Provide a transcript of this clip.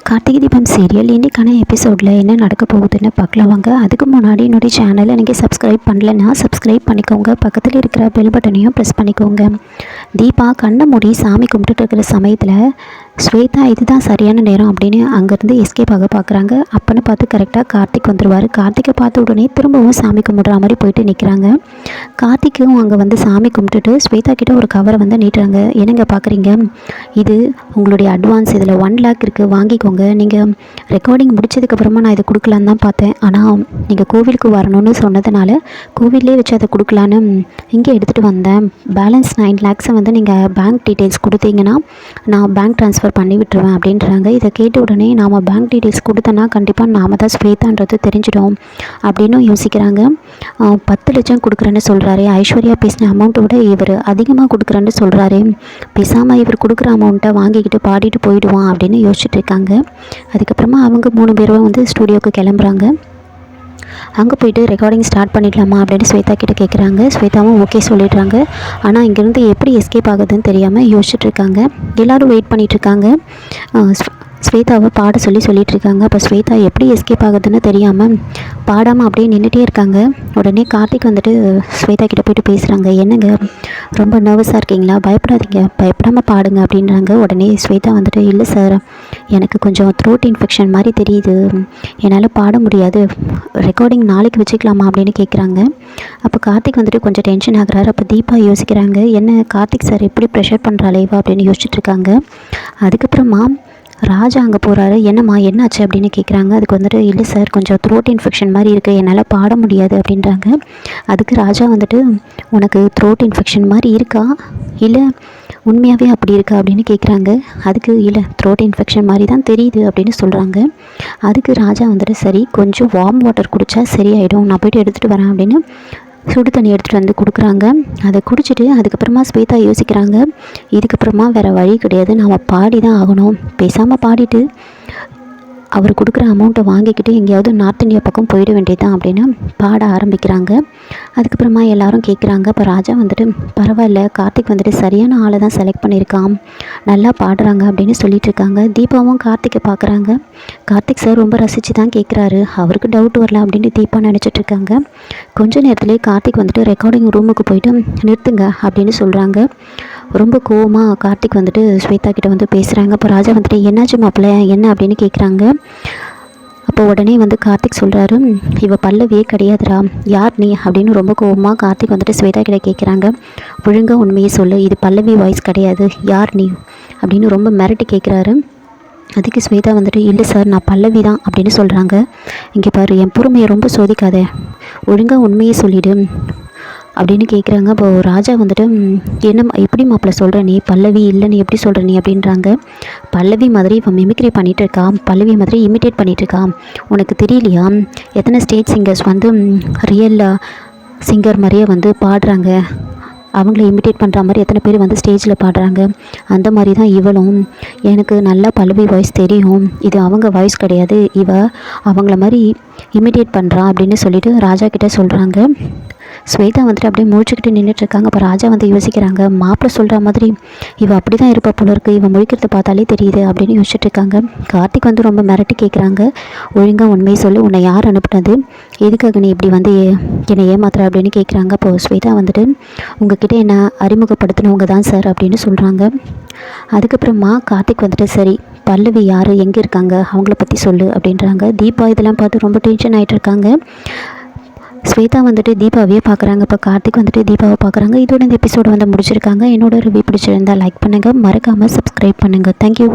Karthigai Deepam serial இன்றைக்கான எபிசோடில் என்ன நடக்க போகுதுன்னு பார்க்கலாம் வாங்க. அதுக்கு முன்னாடி என்னுடைய சேனலை நீங்கள் சப்ஸ்கிரைப் பண்ணலைன்னா சப்ஸ்கிரைப் பண்ணிக்கோங்க. பக்கத்தில் இருக்கிற பெல் பட்டனையும் ப்ரெஸ் பண்ணிக்கோங்க. தீபா கண்ணை மூடி சாமி கும்பிட்டுட்டு இருக்கிற சமயத்தில் ஸ்வேதா இதுதான் சரியான நேரம் அப்படின்னு அங்கேருந்து எஸ்கேப் ஆக பார்க்குறாங்க. அப்பன்னு பார்த்து கரெக்டாக கார்த்திக் வந்துடுவார். கார்த்திகை பார்த்த உடனே திரும்பவும் சாமி கும்பிட்ற மாதிரி போயிட்டு நிற்கிறாங்க. கார்த்திக்கும் அங்கே வந்து சாமி கும்பிட்டுட்டு ஸ்வேதா கிட்ட ஒரு கவரை வந்து நீட்டுறாங்க. என்னங்க பார்க்குறீங்க, இது உங்களுடைய அட்வான்ஸ், இதில் 1 lakh இருக்குது, வாங்கிக்கோங்க. நீங்கள் ரெக்கார்டிங் முடிச்சதுக்கப்புறமா நான் இதை கொடுக்கலான்னு தான் பார்த்தேன், ஆனால் நீங்கள் கோவிலுக்கு வரணும்னு சொன்னதுனால கோவிலே வச்சு அதை கொடுக்கலான்னு இங்கே எடுத்துகிட்டு வந்தேன். பேலன்ஸ் 9 lakhs வந்து நீங்கள் பேங்க் டீட்டெயில்ஸ் கொடுத்தீங்கன்னா நான் பேங்க் ட்ரான்ஸ்ஃபர் பண்ணி விட்டுருவேன் அப்படின்றாங்க. இதை கேட்ட உடனே நாம் பேங்க் டீட்டெயில்ஸ் கொடுத்தோன்னா கண்டிப்பாக நாம் தான் ஸ்வேதான்றது தெரிஞ்சிடும் அப்படின்னு யோசிக்கிறாங்க. 10 லட்சம் கொடுக்குறேன்னு சொல்கிறாரு. ஐஸ்வர்யா பேசின அமௌண்ட்டை விட இவர் அதிகமாக கொடுக்குறேன்னு சொல்கிறாரு. பேசாமல் இவர் கொடுக்குற அமௌண்ட்டை வாங்கிக்கிட்டு பாடிட்டு போயிடுவான் அப்படின்னு யோசிச்சுட்டு இருக்காங்க. அதுக்கப்புறமா அவங்க 3 பேரும் வந்து ஸ்டூடியோவுக்கு கிளம்புறாங்க. அங்கே போய்ட்டு ரெக்கார்டிங் ஸ்டார்ட் பண்ணிடலாமா அப்படின்னு ஸ்வேதா கிட்ட கேட்குறாங்க. ஸ்வேதாவும் ஓகே சொல்லிடுறாங்க. ஆனால் இங்கேருந்து எப்படி எஸ்கேப் ஆகுதுன்னு தெரியாமல் யோசிச்சுட்டு இருக்காங்க. எல்லோரும் வெயிட் பண்ணிகிட்ருக்காங்க. ஸ்வேதாவை பாட சொல்லிட்டு இருக்காங்க. அப்போ ஸ்வேதா எப்படி எஸ்கேப் ஆகுதுன்னு தெரியாமல் பாடாமல் அப்படியே நின்றுட்டே இருக்காங்க. உடனே கார்த்திக் வந்துட்டு ஸ்வேதா கிட்ட போய்ட்டு பேசுகிறாங்க. என்னங்க ரொம்ப நர்வஸாக இருக்கீங்களா, பயப்படாதீங்க, பயப்படாமல் பாடுங்க அப்படின்றாங்க. உடனே ஸ்வேதா வந்துட்டு இல்லை சார், எனக்கு கொஞ்சம் த்ரோட் இன்ஃபெக்ஷன் மாதிரி தெரியுது, என்னால் பாட முடியாது, ரெக்கார்டிங் நாளைக்கு வச்சுக்கலாமா அப்படின்னு கேட்குறாங்க. அப்போ கார்த்திக் வந்துட்டு கொஞ்சம் டென்ஷன் ஆகுறாரு. அப்போ தீபா யோசிக்கிறாங்க, என்ன கார்த்திக் சார் எப்படி ப்ரெஷர் பண்ணுறாளேவா அப்படின்னு யோசிச்சுட்டு இருக்காங்க. அதுக்கப்புறமா ராஜா அங்கே போகிறாரு. என்னம்மா என்னாச்சு அப்படின்னு கேட்குறாங்க. அதுக்கு வந்துட்டு இல்லை சார், கொஞ்சம் த்ரோட் இன்ஃபெக்ஷன் மாதிரி இருக்குது, என்னால் பாட முடியாது அப்படின்றாங்க. அதுக்கு ராஜா வந்துட்டு உனக்கு த்ரோட் இன்ஃபெக்ஷன் மாதிரி இருக்கா, இல்லை உண்மையாகவே அப்படி இருக்கா அப்படின்னு கேட்குறாங்க. அதுக்கு இல்லை த்ரோட் இன்ஃபெக்ஷன் மாதிரி தான் தெரியுது அப்படின்னு சொல்கிறாங்க. அதுக்கு ராஜா வந்துட்டு சரி, கொஞ்சம் வார்ம் வாட்டர் குடித்தா சரியாயிடும், நான் போய்ட்டு எடுத்துகிட்டு வரேன் அப்படின்னு சுடு தண்ணி எடுத்துகிட்டு வந்து கொடுக்குறாங்க. அதை குடிச்சிட்டு அதுக்கப்புறமா ஸ்வேதா யோசிக்கிறாங்க, இதுக்கப்புறமா வேறு வழி கிடையாது, நாம் பாடி தான் ஆகணும், பேசாமல் பாடிட்டு அவர் கொடுக்குற அமௌண்ட்டை வாங்கிக்கிட்டு எங்கேயாவது நார்த் இந்தியா பக்கம் போயிட வேண்டியதுதான் அப்படின்னு பாட ஆரம்பிக்கிறாங்க. அதுக்கப்புறமா எல்லாரும் கேட்குறாங்க. இப்போ ராஜா வந்துட்டு பரவாயில்ல, கார்த்திக் வந்துட்டு சரியான ஆளை தான் செலக்ட் பண்ணியிருக்கான், நல்லா பாடுறாங்க அப்படின்னு சொல்லிட்டு இருக்காங்க. தீபாவும் கார்த்திகை பார்க்குறாங்க. கார்த்திக் சார் ரொம்ப ரசித்து தான் கேட்குறாரு, அவருக்கு டவுட் வரல அப்படின்னு தீபா நினச்சிட்டு இருக்காங்க. கொஞ்ச நேரத்துலேயே கார்த்திக் வந்துட்டு ரெக்கார்டிங் ரூமுக்கு போயிட்டு நிறுத்துங்க அப்படின்னு சொல்கிறாங்க. ரொம்ப கோவமாக கார்த்திக் வந்துட்டு ஸ்வேதா கிட்ட வந்து பேசுகிறாங்க. அப்போ ராஜா வந்துட்டு என்னாச்சு மாப்பிள்ள என்ன அப்படின்னு கேட்குறாங்க. அப்போ உடனே வந்து கார்த்திக் சொல்கிறாரு, இவ பல்லவியே கிடையாதுரா, யார் நீ அப்படின்னு ரொம்ப கோவமாக கார்த்திக் வந்துட்டு ஸ்வேதா கிட்ட கேட்குறாங்க. ஒழுங்காக உண்மையை சொல்லு, இது பல்லவி வாய்ஸ் கிடையாது, யார் நீ அப்படின்னு ரொம்ப மிரட்டி கேட்குறாரு. அதுக்கு ஸ்வேதா வந்துட்டு இல்லை சார், நான் பல்லவி தான் அப்படின்னு சொல்கிறாங்க. இங்கே பாரு, என் பொறுமையை ரொம்ப சோதிக்காத, ஒழுங்காக உண்மையை சொல்லிவிடு அப்படின்னு கேட்குறாங்க. அப்போ ராஜா வந்துட்டு என்ன எப்படி மாப்பிள்ள சொல்கிற, நீ பல்லவி இல்லைன்னு எப்படி சொல்கிற நீ அப்படின்றாங்க. பல்லவி மாதிரி இவன் மிமிக்ரி பண்ணிகிட்டு இருக்கா, பல்லவி மாதிரி இமிட்டேட் பண்ணிகிட்ருக்கா, உனக்கு தெரியலையா, எத்தனை ஸ்டேட் சிங்கர்ஸ் வந்து ரியல் சிங்கர் மாதிரியே வந்து பாடுறாங்க, அவங்கள இமிட்டேட் பண்ணுற மாதிரி எத்தனை பேர் வந்து ஸ்டேஜில் பாடுறாங்க, அந்த மாதிரி தான் இவளும், எனக்கு நல்லா பல்லவி வாய்ஸ் தெரியும், இது அவங்க வாய்ஸ் கிடையாது, இவ அவங்கள மாதிரி இமிட்டேட் பண்ணுறா அப்படின்னு சொல்லிட்டு ராஜா கிட்டே சொல்கிறாங்க. ஸ்வேதா வந்துட்டு அப்படியே முழிச்சுக்கிட்டு நின்றுட்டுருக்காங்க. அப்போ ராஜா வந்து யோசிக்கிறாங்க, மாப்பிள்ளை சொல்கிற மாதிரி இவ அப்படி தான் இருப்பா போல இருக்குது, இவன் முழிக்கிறத பார்த்தாலே தெரியுது அப்படின்னு யோசிச்சுட்டு இருக்காங்க. கார்த்திக் வந்து ரொம்ப மிரட்டி கேட்குறாங்க, ஒழுங்காக உண்மையை சொல்லு, உன்னை யார் அனுப்புனது, எதுக்காக நீ இப்படி வந்து என்னை ஏமாத்துற அப்படின்னு கேட்குறாங்க. அப்போ ஸ்வேதா வந்துட்டு உங்ககிட்ட என்னை அறிமுகப்படுத்தினவங்க தான் சார் அப்படின்னு சொல்கிறாங்க. அதுக்கப்புறமா கார்த்திக் வந்துட்டு சரி, பல்லவி யார், எங்கே இருக்காங்க, அவங்கள பற்றி சொல்லு அப்படின்றாங்க. தீபா இதெல்லாம் பார்த்து ரொம்ப டென்ஷன் ஆகிட்டு இருக்காங்க. ஸ்வேதா வந்துட்டு தீபாவையே பார்க்குறாங்க. இப்போ கார்த்திக் வந்துட்டு தீபாவை பார்க்குறாங்க. இதோட இந்த எபிசோடு வந்து முடிச்சிருக்காங்க. என்னோட ரிவ்யூ பிடிச்சிருந்தால் லைக் பண்ணுங்கள், மறக்காமல் சப்ஸ்கிரைப் பண்ணுங்கள். தேங்க்யூ.